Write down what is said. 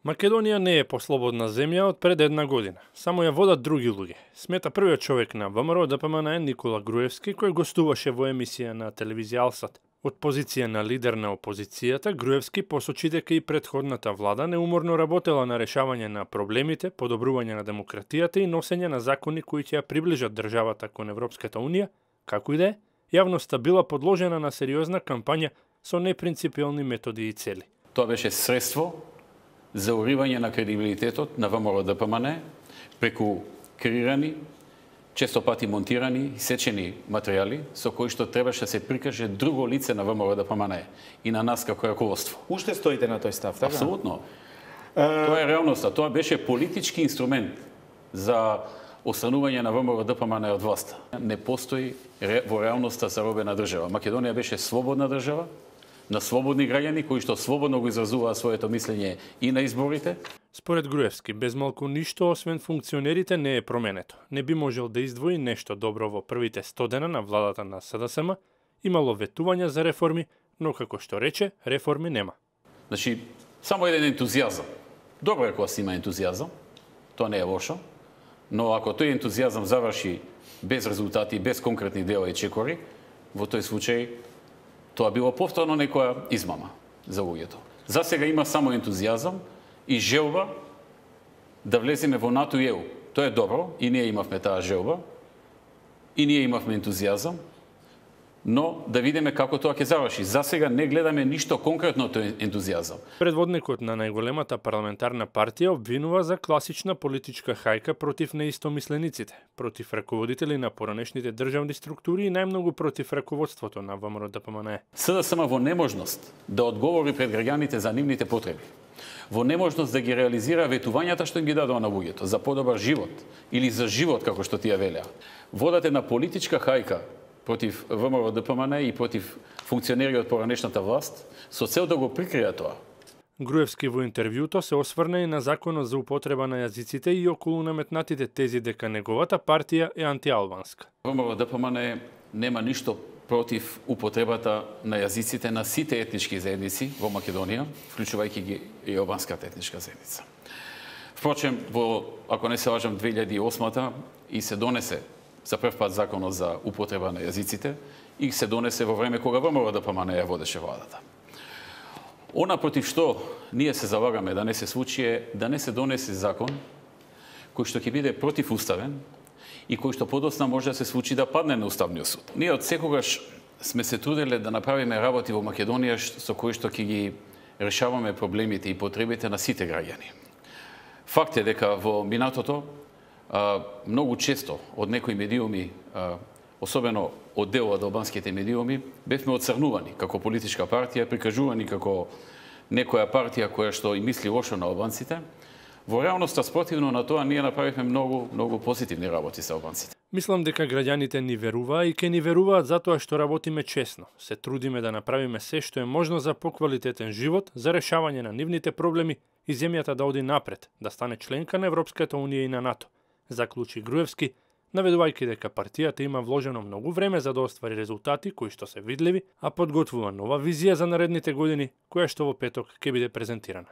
Македонија не е послободна земја од пред една година. Само ја водат други луѓе. Смета првиот човек на ВМРО ДПМН Никола Груевски, кој гостуваше во емисија на телевизија Алсат. Од позиција на лидер на опозицијата, Груевски посочи дека и претходната влада неуморно работела на решавање на проблемите, подобрување на демократијата и носење на закони кои ќе ја приближат државата кон Европската унија, како и да е, јавноста била подложена на сериозна кампања со непринципиелни методи и цели. Тоа беше средство за уривање на кредибилитетот на ВМРО ДПМН преку креирани, често пати монтирани и сечени материјали со кои што требаше да се прикаже друго лице на ВМРО ДПМН и на нас како раководство. Уште стоите на тој став, така? Апсолутно. Тоа е реалноста. Тоа беше политички инструмент за останување на ВМРО ДПМН од власта. Не постои во реалноста заробена држава. Македонија беше слободна држава, на слободни граѓани кои што слободно го изразуваа своето мислење и на изборите. Според Груевски, без малку ништо освен функционерите не е променето. Не би можел да издвои нешто добро во првите 100 дена на владата на СДСМ, имало ветувања за реформи, но како што рече, реформи нема. Значи, само еден ентузијазам. Добро е кога се има ентузијазам, тоа не е лошо, но ако тој ентузијазам заврши без резултати, без конкретни дела и чекори, во тој случај тоа било повторно некоја измама за луѓето. За сега има само ентузијазам и желба да влеземе во НАТО и ЕУ. Тоа е добро и ние имавме таа желба и ние имавме ентузијазам, но да видиме како тоа ќе заврши. За сега не гледаме ништо конкретно тој ентузијазам. Предводникот на најголемата парламентарна партија обвинува за класична политичка хајка против неистомислениците, против раководители на поранешните државни структури и најмногу против раководството на ВМРО ДПМН. СДСМ во неможност да одговори пред граѓаните за нивните потреби, во неможност да ги реализира ветувањата што им ги дадоа на луѓето за подобар живот или за живот како што тие велеа. Водат една политичка хајка против ВМРО ДПМН и против функционери од поранешната власт со цел да го прикрија тоа. Груевски во интервјуто се осврна и на законот за употреба на јазиците и околу наметнатите тези дека неговата партија е антиалбанска. ВМРО ДПМН нема ништо против употребата на јазиците на сите етнички заедници во Македонија, вклучувајќи ги и албанската етничка заедница. Впрочем, ако не се лажам, 2008-та и се донесе за прв пат законот за употреба на јазиците и се донесе во време кога ВМРО ДПМН ја водеше владата. Она против што ние се залагаме да не се случи е да не се донесе закон кој што ќе биде противуставен и кој што подоцна може да се случи да падне на Уставниот суд. Ние од секогаш сме се труделе да направиме работи во Македонија со кои што ќе ги решаваме проблемите и потребите на сите граѓани. Факт е дека во минатото многу често од некои медиуми, особено од дел од албанските медиуми, бевме оцрнувани како политичка партија, прикажувани како некоја партија која што и мисли лошо на албанците. Во реалноста, спротивно на тоа, ние направивме многу позитивни работи со албанците. Мислам дека граѓаните ни веруваа и ќе ни веруваат затоа што работиме честно. Се трудиме да направиме се што е можно за поквалитетен живот, за решавање на нивните проблеми и земјата да оди напред, да стане членка на Европската унија и на НАТО, заклучи Груевски, наведувајќи дека партијата има вложено многу време за да оствари резултати кои што се видливи, а подготвува нова визија за наредните години, која што во петок ќе биде презентирана.